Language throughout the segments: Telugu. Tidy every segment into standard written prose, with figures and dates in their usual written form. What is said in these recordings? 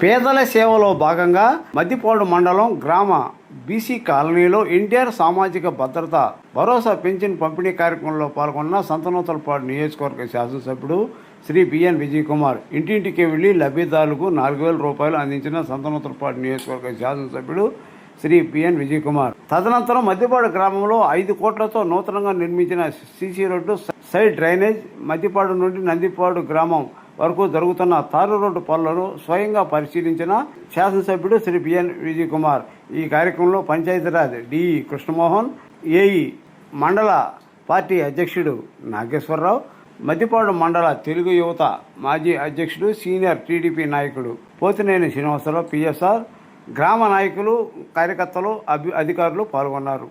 పేదల సేవలో భాగంగా మద్దిపాడు మండలం గ్రామ బీసీ కాలనీలో ఎన్టీఆర్ సామాజిక భద్రత భరోసా పెన్షన్ పంపిణీ కార్యక్రమంలో పాల్గొన్న సంతనూతలపాడు నియోజకవర్గ శాసనసభ్యుడు శ్రీ బిఎన్ విజయ్ కుమార్ ఇంటింటికి వెళ్లి లబ్ధిదారులకు 4,000 రూపాయలు అందించిన సంతనూతలపాడు నియోజకవర్గ శాసనసభ్యుడు శ్రీ బిఎన్ విజయ్ కుమార్. తదనంతరం మద్దిపాడు గ్రామంలో 5 కోట్లతో నూతనంగా నిర్మించిన CC road, side drainage, Maddipadu నుండి నందిపాడు గ్రామం వరకు జరుగుతున్న తారు రోడ్డు పనులను స్వయంగా పరిశీలించిన శాసనసభ్యుడు శ్రీ బిఎన్ విజయ్ కుమార్. ఈ కార్యక్రమంలో పంచాయతీరాజ్ డిఈ కృష్ణమోహన్, ఏఈ మండల పార్టీ అధ్యక్షుడు నాగేశ్వరరావు, మద్దిపాడు మండల తెలుగు యువత మాజీ అధ్యక్షుడు సీనియర్ టీడీపీ నాయకుడు పోతినేని శ్రీనివాసరావు, పిఎస్ఆర్, గ్రామ నాయకులు, కార్యకర్తలు, అధికారులు పాల్గొన్నారు.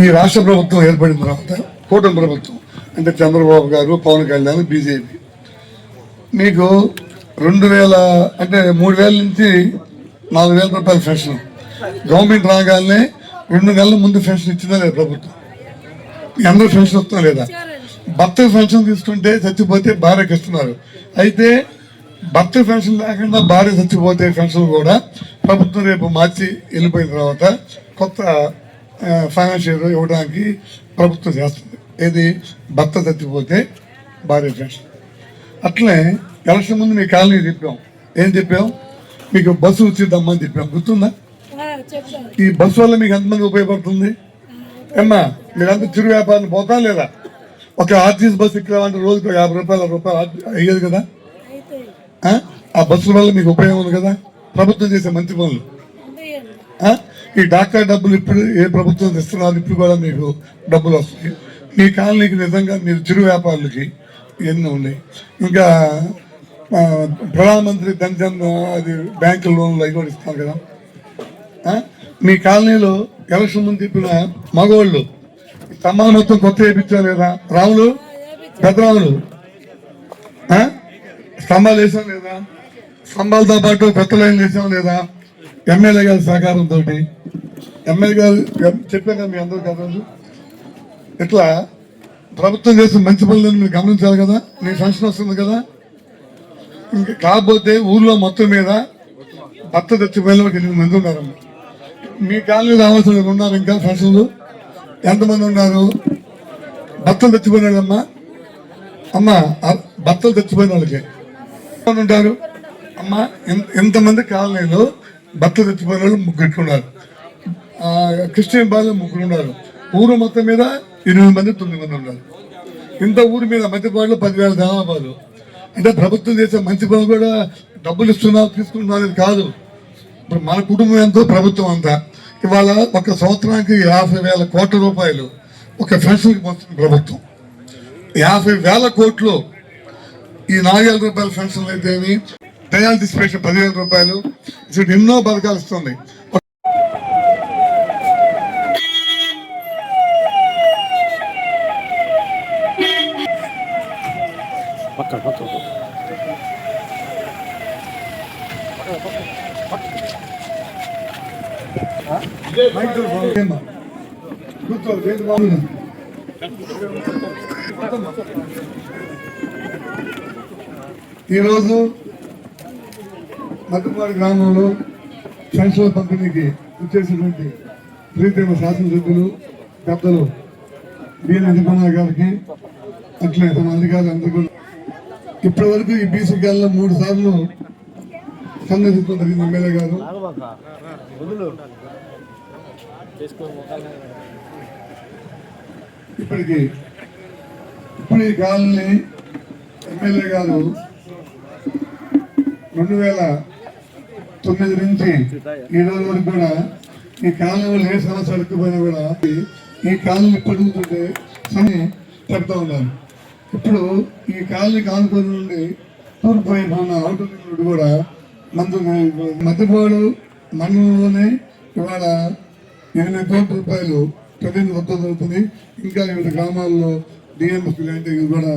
ఈ రాష్ట్ర ప్రభుత్వం ఏర్పడిన తర్వాత కూటమి ప్రభుత్వం అంటే చంద్రబాబు గారు, పవన్ కళ్యాణ్, బీజేపీ మీకు 2,000 అంటే 3,000 నుంచి 4,000 రూపాయల పెన్షన్ గవర్నమెంట్ రాగానే 2 నెలల ముందు పెన్షన్ ఇచ్చిందా లేదా ప్రభుత్వం? అందరూ పెన్షన్ వస్తుందా లేదా? భర్త పెన్షన్ తీసుకుంటే చచ్చిపోతే భార్యకి ఇస్తున్నారు. అయితే భర్త పెన్షన్ లేకుండా భార్య చచ్చిపోతే పెన్షన్ కూడా ప్రభుత్వం రేపు మార్చి వెళ్ళిపోయిన తర్వాత కొత్త ఫైనాన్షియల్ ఇవ్వడానికి ప్రభుత్వం చేస్తుంది. ఏది? భర్త చచ్చిపోతే భార్య పెన్షన్. అట్లే ఎలక్షన్ ముందు మీ కాలనీ చెప్పాం. ఏం చెప్పాం? మీకు బస్సు వచ్చిద్దామని చెప్పాం, గుర్తుందా? ఈ బస్సు వల్ల మీకు ఎంతమంది ఉపయోగపడుతుంది? ఏమ్మా, మీరంతా చిరు వ్యాపారం పోతా లేదా? ఒక ఆర్టీసీ బస్సు ఎక్కాలంటే రోజుకు 50 రూపాయలు అయ్యేది కదా. ఆ బస్సుల వల్ల మీకు ఉపయోగం ఉంది కదా. ప్రభుత్వం చేసే మంచి పనులు. ఈ డాక్టర్ డబ్బులు ఇప్పుడు ఏ ప్రభుత్వం ఇస్తున్నారు, ఇప్పుడు కూడా మీకు డబ్బులు వస్తాయి. మీ కాలనీకి నిజంగా మీరు చిరు వ్యాపారులకి ఎన్నో ఉన్నాయి. ఇంకా ప్రధానమంత్రి ధన్ అది బ్యాంకు లోన్లు అవి కూడా ఇస్తాం కదా. మీ కాలనీలో ఎలక్షన్ ముందు చెప్పిన మగవాళ్ళు స్తంభాలు మొత్తం కొత్త వేయించా లేదా? రాములు, పెద్దరాములు స్తంభాలు వేసాం లేదా? స్తంభాలతో పాటు కొత్త లైన్లు వేసాం లేదా? ఎమ్మెల్యే గారి సహకారంతో. ఎమ్మెల్యే గారు చెప్పాను కదా మీ అందరూ కదా. ఇట్లా ప్రభుత్వం చేసిన మంచి పనులను మీరు గమనించాలి కదా. మీ పెన్షన్ వస్తుంది కదా. ఇంకా కాకపోతే ఊర్లో మొత్తం మీద భర్త చచ్చిపోయిన 8 మంది ఉన్నారమ్మా. మీ కాలనీ రావాల్సిన ఉన్నారు ఇంకా పెన్షన్లు ఎంతమంది ఉన్నారు? భర్తలు చచ్చిపోయినాడమ్మా. అమ్మ, భర్తలు చచ్చిపోయిన వాళ్ళకి ఉంటారు అమ్మా. ఎంతమంది కాలనీలో భర్త చచ్చిపోయిన వాళ్ళు 3 ఉన్నారు. క్రిస్టియన్ బాలు 3 ఉన్నారు. ఊరు మొత్తం మీద 8 మంది 9 మంది ఉన్నారు. ఇంత ఊరి మీద మధ్యపాడులో 10,000 జనాభాలు. అంటే ప్రభుత్వం చేసే మంచి పనులు కూడా డబ్బులు ఇస్తున్నారు, తీసుకుంటున్నారు కాదు. ఇప్పుడు మన కుటుంబం ఎంతో, ప్రభుత్వం అంతా. ఇవాళ ఒక సంవత్సరానికి 50,000 కోట్ల రూపాయలు ఒక పెన్షన్కి పోతుంది ప్రభుత్వం. 50,000 కోట్లు. ఈ 4,000 రూపాయల పెన్షన్లు అయితేమి, డయాలసిస్ పేషెంట్ 10,000 రూపాయలు, ఇటు ఎన్నో పథకాలు ఇస్తుంది. ఈరోజు మద్దిపాడు గ్రామంలో పెన్షన్ల పంపిణీకి వచ్చేసినటువంటి ప్రీతమ శాసనసభ్యులు పెద్దలు బిఎన్ విజయ్ కుమార్ గారికి, అట్లే తమ అధికారులు అందరూ ఇప్పటి వరకు ఈ బీసీ గాల్లో 3 సార్లు సందర్శించడం జరిగింది ఎమ్మెల్యే గారు. ఇప్పుడు ఈ కాలనీ ఎమ్మెల్యే గారు 2009 నుంచి ఈ రోజు వరకు కూడా ఈ కాలనీలో ఏ సమస్య అడుక్కుపోయినా కూడా ఈ కాలనీ పడుతుంటే చెప్తా ఉన్నారు. ఇప్పుడు ఈ కాలనీకి ఆనుకొని నుండి తూర్పు వైపు ఉన్న అవుటర్ రింగ్ రోడ్డు కూడా మద్దిపాడు మండలంలోనే ఇవాళ 8 కోట్ల రూపాయలు ప్రజెంట్ మొత్తం జరుగుతుంది. ఇంకా వివిధ గ్రామాల్లో డిఎంఎస్ లాంటివి కూడా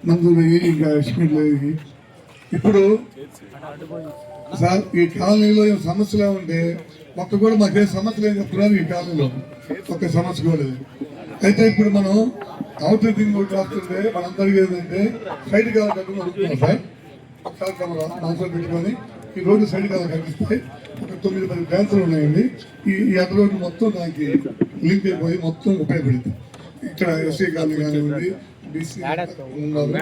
మంజూరు అయ్యి ఇంకా ఎస్టిమేట్లు అయ్యి ఇప్పుడు సార్ ఈ కాలనీలో ఏం సమస్యలు ఏమంటే మొత్తం కూడా మాకే సమస్య లేదు చెప్తున్నారు. ఈ కాలనీలో ఒక సమస్య కూడా లేదు. అయితే ఇప్పుడు మనం అవుటర్ థింగ్ ఒకటి రాస్తుంటే మనందరికీ ఏంటంటే సైడ్ కాలం కట్టుకుని అడుగుతున్నాం సార్. ఒకసారి మనసులో పెట్టుకొని ఈ రోడ్డు సైడ్ కాలం కట్టిస్తే ఒక 9-10 బ్రాంచ్లు ఉన్నాయండి. ఈ అడ్డ రోడ్డు మొత్తం దానికి లింక్ అయిపోయి మొత్తం ఉపయోగపడింది. ఇక్కడ ఎస్సీ కాలనీ కానివ్వండి, బీసీ ఉన్నారు,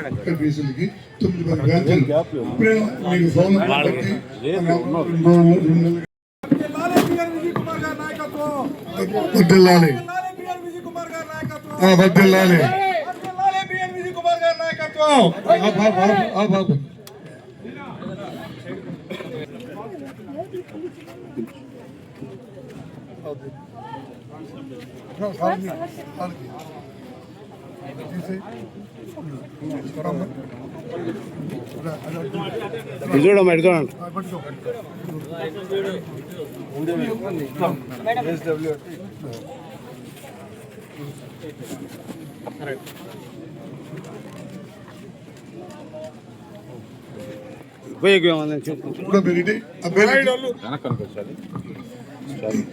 బీసీలకి 9-10 బ్రాంచ్లు ఇప్పుడే మీకు సౌలభ్యం బట్టి వడ్డెల్లాలి వడ్డెల్లాలి బాబు చూడమ్మా ఇటు చూడండి.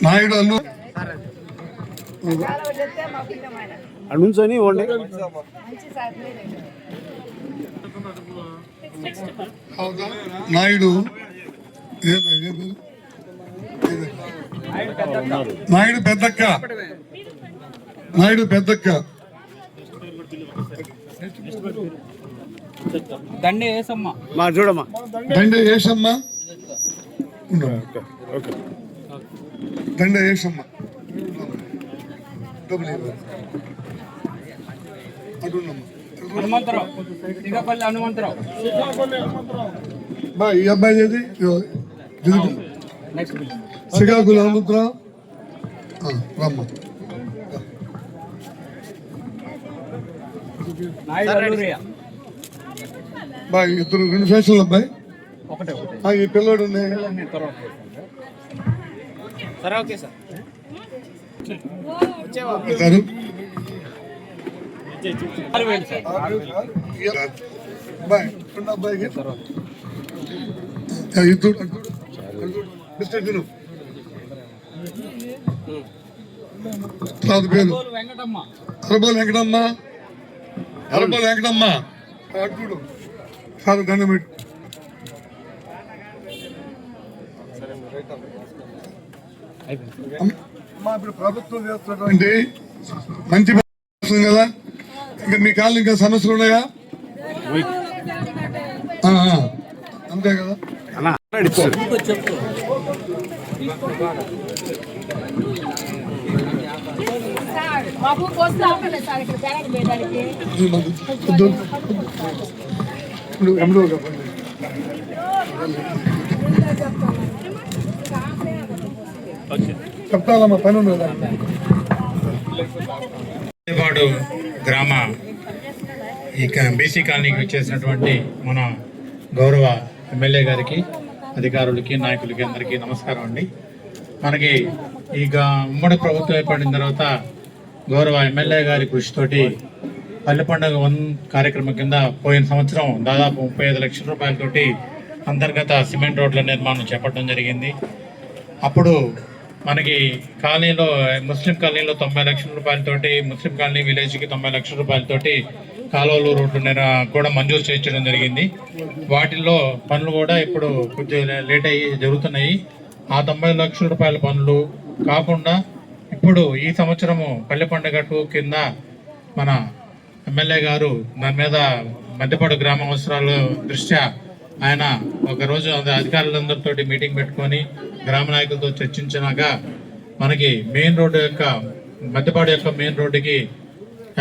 నాయుడు అల్లు అటు నుంచొని ఇవ్వండి. నాయుడు నాయుడు పెద్దక్క నాయుడు పెద్దక్క దండే వేసమ్మ మా చూడమ్మా దండే వేసమ్మ దండే వేసమ్మ హనుమంతరావు శ్రీకాపల్లి హనుమంతరావు బా ఈ అబ్బాయి ఏది శ్రీకాకుళం హనుమంతరావు రమ్మ బా ఇద్దరు 2 ఫ్యాషన్లు అబ్బాయి ఈ పిల్లోడు అరబోలు వెంకటమ్మ అరబోలు వెంకటమ్మ అడుగుడు సార్ దండం పెట్టు. ఇప్పుడు ప్రభుత్వం చేస్తున్నటువంటి మంచి కదా. ఇంకా మీ కాళ్ళు ఇంకా సమస్యలు ఉన్నాయా? అంతే కదా. చెప్తానమ్మా పని ఉండదు. గ్రామ ఈ బీసీ కాలనీకి వచ్చేసినటువంటి మన గౌరవ ఎమ్మెల్యే గారికి, అధికారులకి, నాయకులకి అందరికీ నమస్కారం అండి. మనకి ఇక ఉమ్మడి ప్రభుత్వం ఏర్పడిన తర్వాత గౌరవ ఎమ్మెల్యే గారి కృషితోటి పల్లె పండుగ 1 కార్యక్రమం కింద పోయిన సంవత్సరం దాదాపు 35 లక్షల రూపాయలతోటి అంతర్గత సిమెంట్ రోడ్ల నిర్మాణం చేపట్టడం జరిగింది. అప్పుడు మనకి కాలనీలో ముస్లిం కాలనీలో 90 లక్షల రూపాయలతోటి, ముస్లిం కాలనీ విలేజ్కి 90 లక్షల రూపాయలతోటి కాలువలు రోడ్లు కూడా మంజూరు చేయించడం జరిగింది. వాటిల్లో పనులు కూడా ఇప్పుడు కొద్దిగా లేట్ అయ్యి జరుగుతున్నాయి. ఆ 90 లక్షల రూపాయల పనులు కాకుండా ఇప్పుడు ఈ సంవత్సరము పల్లె పండుగ 2 కింద మన ఎమ్మెల్యే గారు దాని మీద మధ్యపాడు గ్రామ అవసరాల దృష్ట్యా ఆయన ఒకరోజు అధికారులందరితో మీటింగ్ పెట్టుకొని గ్రామ నాయకులతో చర్చించినాక మనకి మెయిన్ రోడ్డు యొక్క మధ్యపాడు యొక్క మెయిన్ రోడ్డుకి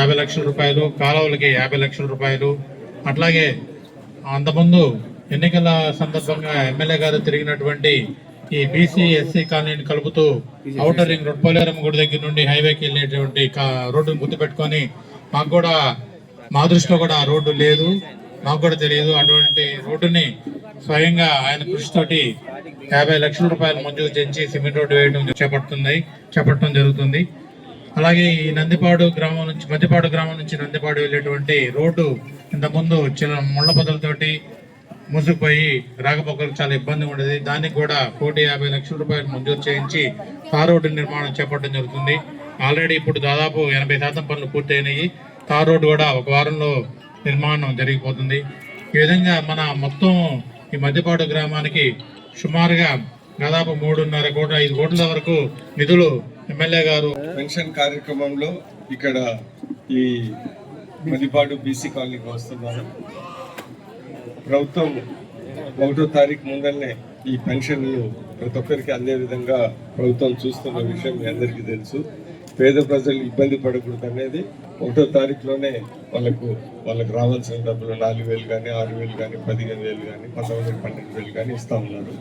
50 లక్షల రూపాయలు, కాలువలకి 50 లక్షల రూపాయలు, అట్లాగే అంతకుముందు ఎన్నికల సందర్భంగా ఎమ్మెల్యే గారు తిరిగినటువంటి ఈ బీసీ ఎస్సీ కాలనీని కలుపుతూ ఔటర్ రింగ్ రోడ్ పోలేరమ్మ గుడి దగ్గర నుండి హైవేకి వెళ్ళేటువంటి రోడ్డును గుర్తుపెట్టుకొని మాకు కూడా మా దృష్టిలో కూడా ఆ రోడ్డు లేదు, మాకు కూడా తెలియదు. అటువంటి రోడ్డుని స్వయంగా ఆయన కృషితోటి 50 లక్షల రూపాయలు మంజూరు చేయించి సిమెంట్ రోడ్డు వేయడం చేపట్టడం జరుగుతుంది. అలాగే ఈ మధ్యపాడు గ్రామం నుంచి నందిపాడు వెళ్ళేటువంటి రోడ్డు ఇంతకుముందు ముళ్ళ పొదలతోటి మూసుకుపోయి రాకపోకలకు చాలా ఇబ్బంది ఉండేది. దానికి కూడా 1,50,00,000 రూపాయలు మంజూరు చేయించి తార్ రోడ్డు నిర్మాణం చేపట్టడం జరుగుతుంది. ఆల్రెడీ ఇప్పుడు దాదాపు 80% పనులు పూర్తయినాయి. తార్ రోడ్డు కూడా ఒక వారంలో నిర్మాణం జరిగిపోతుంది. ఈ విధంగా మన మొత్తం ఈ మధ్యపాడు గ్రామానికి సుమారుగా దాదాపు 3.5 కోట్ల 5 కోట్ల వరకు నిధులు ఎమ్మెల్యే గారు పెన్షన్ కార్యక్రమంలో ఇక్కడ ఈ మదిపాడు బీసీ కాలనీకి వస్తున్నాను. ప్రభుత్వం 1వ తారీఖు ముందరనే ఈ పెన్షన్లు ప్రతి ఒక్కరికి అందే విధంగా ప్రభుత్వం చూస్తున్న విషయం మీ అందరికీ తెలుసు. పేద ప్రజలు ఇబ్బంది పడకూడదు అనేది 1వ తారీఖులోనే వాళ్ళకు రావాల్సిన డబ్బులు 4,000 కానీ 6,000 కానీ 15,000 కానీ 12,000 కానీ ఇస్తూ ఉన్నారు.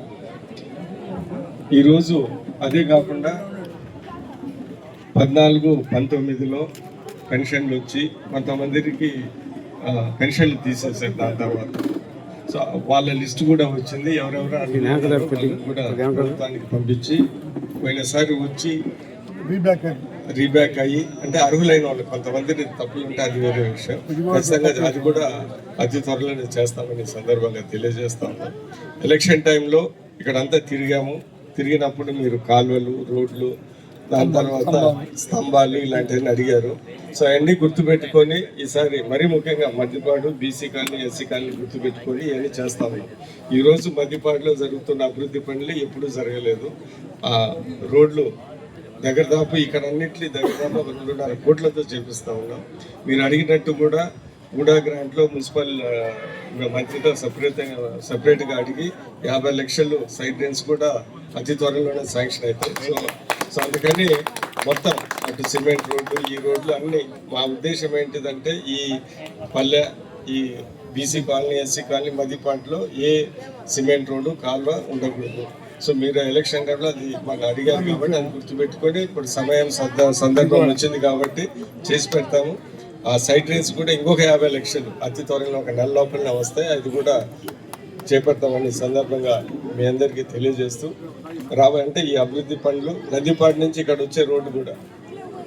ఈరోజు అదే కాకుండా 14, 19లో పెన్షన్లు వచ్చి కొంతమందికి పెన్షన్లు తీసేసారు. దాని తర్వాత సో వాళ్ళ లిస్ట్ కూడా వచ్చింది. ఎవరెవరు కూడా ప్రభుత్వానికి పంపించి పోయినసారి వచ్చి రీబ్యాక్ అయ్యి అంటే అర్హులైన వాళ్ళు కొంతమంది తప్పులు ఉంటే అది వేరే విషయం. ఖచ్చితంగా అది కూడా అతి త్వరలోనే చేస్తామని సందర్భంగా తెలియజేస్తా ఉన్నాం. ఎలక్షన్ టైంలో ఇక్కడంతా తిరిగినప్పుడు మీరు కాలువలు, రోడ్లు, దాని తర్వాత స్తంభాలు ఇలాంటివన్నీ అడిగారు. సో అవన్నీ గుర్తుపెట్టుకొని ఈసారి మరీ ముఖ్యంగా Madhyapadu BC colony, SC colony గుర్తుపెట్టుకొని ఇవన్నీ చేస్తాము. ఈరోజు మధ్యపాడులో జరుగుతున్న అభివృద్ధి పనులు ఎప్పుడూ జరగలేదు. రోడ్లు దగ్గరదాపు ఇక్కడ అన్నింటినీ దగ్గరదాపు 2.5 కోట్లతో చేపిస్తా ఉన్నాం. మీరు అడిగినట్టు కూడా గూడా గ్రాంట్లో మున్సిపల్ మంత్రితో సపరేట్గా అడిగి 50 లక్షలు సైడ్ డ్రైన్స్ కూడా అతి త్వరలోనే శాంక్షన్ అవుతాయి. సో అందుకని మొత్తం అటు సిమెంట్ రోడ్డు, ఈ రోడ్లు అన్నీ మా ఉద్దేశం ఏంటిదంటే ఈ పల్లె, ఈ బీసీ కాలనీ, ఎస్సీ కాలనీ మధ్యపాటులో ఏ సిమెంట్ రోడ్డు, కాలువ ఉండకూడదు. సో మీరు ఎలక్షన్ టైంలో అది మాకు అడిగారు కాబట్టి అది గుర్తుపెట్టుకొని ఇప్పుడు సందర్భం వచ్చింది కాబట్టి చేసి పెడతాము. ఆ సైడ్ డ్రైన్స్ కూడా ఇంకొక 50 లక్షలు అతి త్వరలో ఒక నెల లోపలనే వస్తాయి. అది కూడా చేపడతామని సందర్భంగా మీ అందరికీ తెలియజేస్తూ రావాలంటే ఈ అభివృద్ధి పనులు నదిపాటి నుంచి ఇక్కడ వచ్చే రోడ్డు కూడా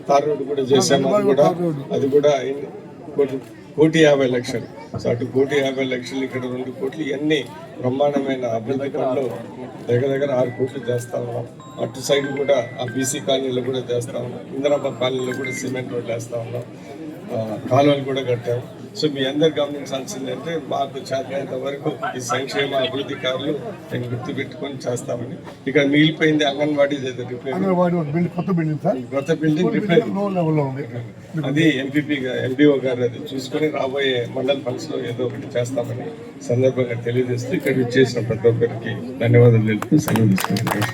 తార్ రోడ్డు కూడా చేసాము. అది కూడా 1,50,00,000 లక్షలు. సో అటు 1,50,00,000 లక్షలు, ఇక్కడ 2 కోట్లు, ఇవన్నీ బ్రహ్మాండమైన అభివృద్ధి పనులు దగ్గర 6 కోట్లు చేస్తా ఉన్నాం. అటు సైడ్ కూడా ఆ బీసీ కాలనీలో కూడా చేస్తా ఉన్నాం. ఇందిరాబాద్ కాలనీలో కూడా సిమెంట్ రోడ్లు వేస్తా ఉన్నాం. కాలువలు కూడా కట్టాము. సో మీ అందరు గమనించాల్సింది అంటే మాకు చేతనైనంత వరకు ఈ సంక్షేమ అభివృద్ధి కార్యాలు నేను గుర్తుపెట్టుకొని చేస్తామని. ఇక్కడ మిగిలిపోయింది అంగన్వాడీ కొత్త బిల్డింగ్ రిపేర్, అది ఎంపీఓ గారు అది చూసుకొని రాబోయే మండల ఫండ్స్లో ఏదో ఒకటి చేస్తామని సందర్భంగా తెలియజేస్తూ ఇక్కడ ఇచ్చేసిన ప్రతి ఒక్కరికి ధన్యవాదాలు తెలుపుతూ సెలవు తీసుకుంటున్నాను.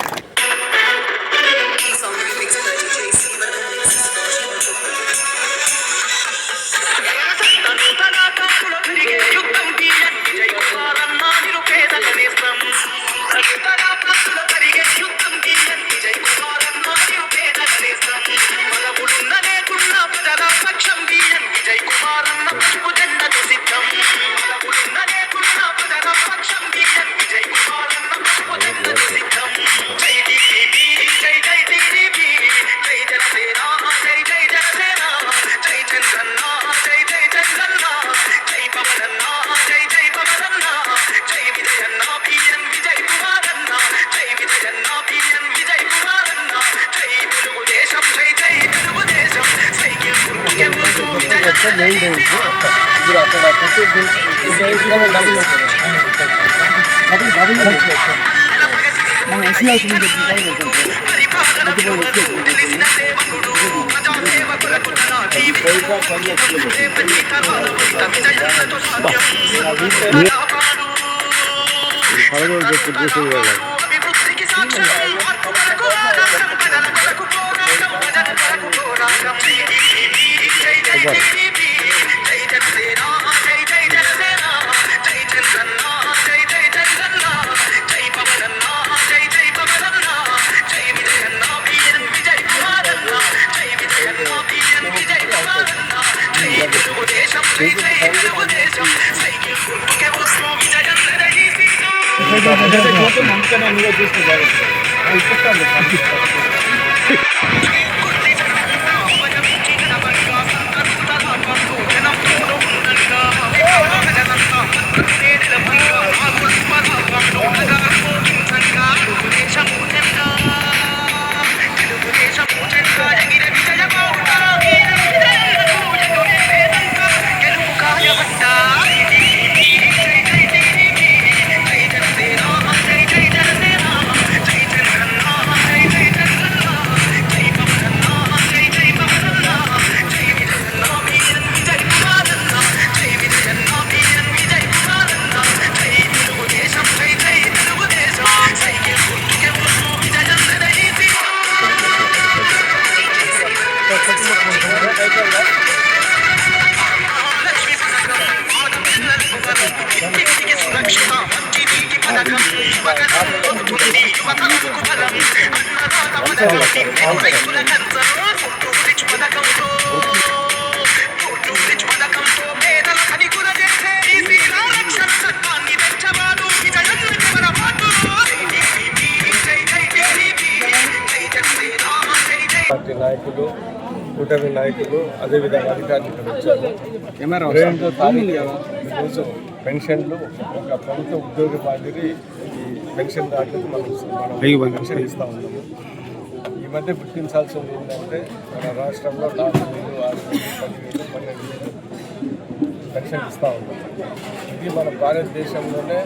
Thank you. పార్టీ నాయకులు, కూటమి నాయకులు, అదేవిధంగా అధికారులు ఇక్కడ వచ్చారు. 2వ తారీఖు ఈరోజు పెన్షన్లు ఒక ప్రభుత్వ ఉద్యోగి మాదిరి ఈ పెన్షన్ దాఖలకు మనం పెన్షన్ ఇస్తూ ఉన్నాము. ఈ మధ్య గుర్తించాల్సింది ఏంటంటే మన రాష్ట్రంలో 4,000, 6,000, 10,000, 12,000 పెన్షన్ ఇస్తూ ఉన్నాం. ఇది మన భారతదేశంలోనే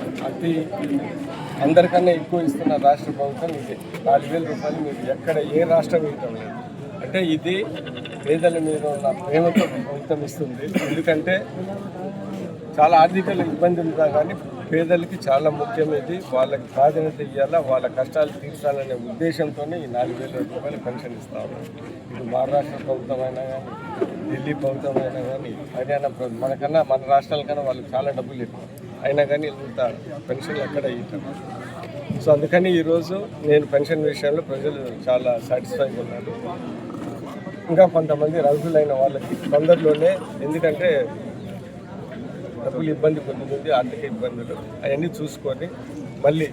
అందరికన్నా ఎక్కువ ఇస్తున్న రాష్ట్ర ప్రభుత్వం ఇది. 4,000 రూపాయలు మీరు ఎక్కడ ఏ రాష్ట్రం ఇవ్వటం లేదు. అంటే ఇది పేదల మీద ఉన్న ప్రేమతో ప్రభుత్వం ఇస్తుంది. ఎందుకంటే చాలా ఆర్థిక ఇబ్బంది ఉందా కానీ పేదలకి చాలా ముఖ్యం. ఇది వాళ్ళకి ప్రాధాన్యత ఇవ్వాలా, వాళ్ళ కష్టాలు తీర్చాలనే ఉద్దేశంతోనే ఈ 4,000 రూపాయలు పెన్షన్ ఇస్తా ఉన్నారు. ఇది మహారాష్ట్ర ప్రభుత్వం అయినా కానీ, ఢిల్లీ ప్రభుత్వం అయినా కానీ, హర్యానా ప్రభుత్వం, మనకన్నా మన రాష్ట్రాల కన్నా వాళ్ళకి చాలా డబ్బులు ఎక్కువ అయినా కానీ ఇంత పెన్షన్లు ఎక్కడ ఇవ్వటం. సో అందుకని ఈరోజు నేను పెన్షన్ విషయంలో ప్రజలు చాలా సాటిస్ఫైగా ఉన్నారు. ఇంకా కొంతమంది అర్హులైన వాళ్ళకి తొందరలోనే, ఎందుకంటే డబ్బులు ఇబ్బంది పొందుతుంది, ఆర్థిక ఇబ్బందులు అవన్నీ చూసుకొని మళ్ళీ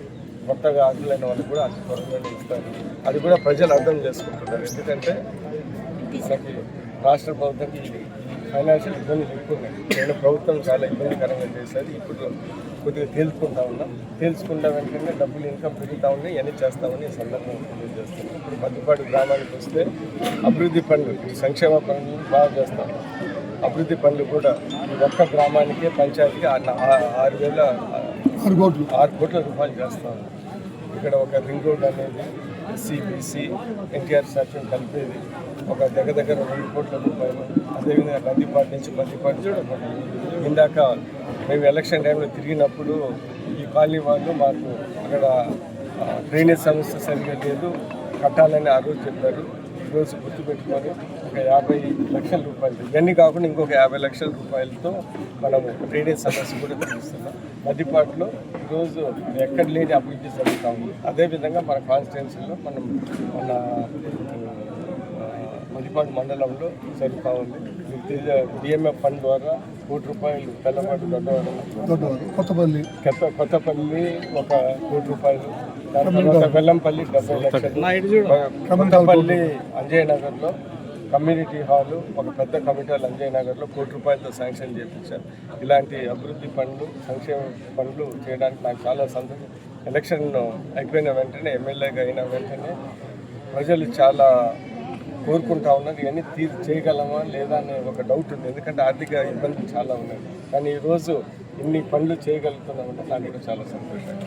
కొత్తగా అర్హులైన వాళ్ళకి కూడా అతి త్వరలోనే ఇస్తారు. అది కూడా ప్రజలు అర్థం చేసుకుంటున్నారు. ఎందుకంటే మనకి రాష్ట్ర ప్రభుత్వానికి ఫైనాన్షియల్ ఇబ్బందులు ఎక్కువ ఉన్నాయి. నేను ప్రభుత్వం చాలా ఇబ్బందికరంగా చేసేది. ఇప్పుడు కొద్దిగా తేల్చుకున్న వెంటనే డబ్బులు ఇన్కమ్ పెరుగుతూ ఉన్నాయి, ఇవన్నీ చేస్తామని ఈ సందర్భంగా తెలియజేస్తున్నాం. ఇప్పుడు మద్దిపాడు గ్రామానికి వస్తే అభివృద్ధి పనులు, ఈ సంక్షేమ పనులు బాగా చేస్తాం. అభివృద్ధి పనులు కూడా ఒక్క గ్రామానికే పంచాయతీకి 6 కోట్ల రూపాయలు చేస్తాం. ఇక్కడ ఒక రింగ్ రోడ్ అనేది SCBC NTR సర్కిల్ కలిపేది ఒక దగ్గర 2 కోట్ల రూపాయలు. అదేవిధంగా నందిపాటి నుంచి మద్దిపాటి ఇందాక మేము ఎలక్షన్ టైంలో తిరిగినప్పుడు ఈ కాలనీ వాళ్ళు మాకు అక్కడ డ్రైనేజ్ సమస్య సరిగ్గా లేదు, కట్టాలని ఆ రోజు చెప్పారు. ఈరోజు గుర్తుపెట్టుకొని ఒక 50 లక్షల రూపాయలు, ఇవన్నీ కాకుండా ఇంకొక 50 లక్షల రూపాయలతో మనము డ్రైనేజ్ సమస్య కూడా తీరుస్తున్నాం. మద్దిపాటులో ఈరోజు ఎక్కడ లేని అభివృద్ధి జరుగుతూ ఉంది. అదేవిధంగా మన కాన్స్టిట్యున్సీలో మన మద్దిపాటు మండలంలో జరుగుతూ ఉంది. DMF ఫండ్ ద్వారా 1 కోటి రూపాయలు తెల్లపాటు కొత్తపల్లి 1 కోటి రూపాయలు, వెల్లంపల్లి 70 లక్షలు, కొత్తపల్లి అంజయ్ నగర్లో కమ్యూనిటీ హాలు, ఒక పెద్ద కమిటీ హాల్ అంజయ్ నగర్లో 1 కోటి రూపాయలతో శాంక్షన్ చేయించారు. ఇలాంటి అభివృద్ధి పనులు, సంక్షేమ పనులు చేయడానికి నాకు చాలా సంతోషం. ఎలక్షన్ అయిపోయిన వెంటనే, ఎమ్మెల్యేగా అయిన వెంటనే ప్రజలు చాలా కోరుకుంటా ఉన్నారు. ఇవన్నీ చేయగలమా లేదా అనే ఒక డౌట్ ఉంది. ఎందుకంటే ఆర్థిక ఇబ్బందులు చాలా ఉన్నాయి. కానీ ఈరోజు ఇన్ని పనులు చేయగలుగుతున్నామంటే నాకు కూడా చాలా సంతోషంగా.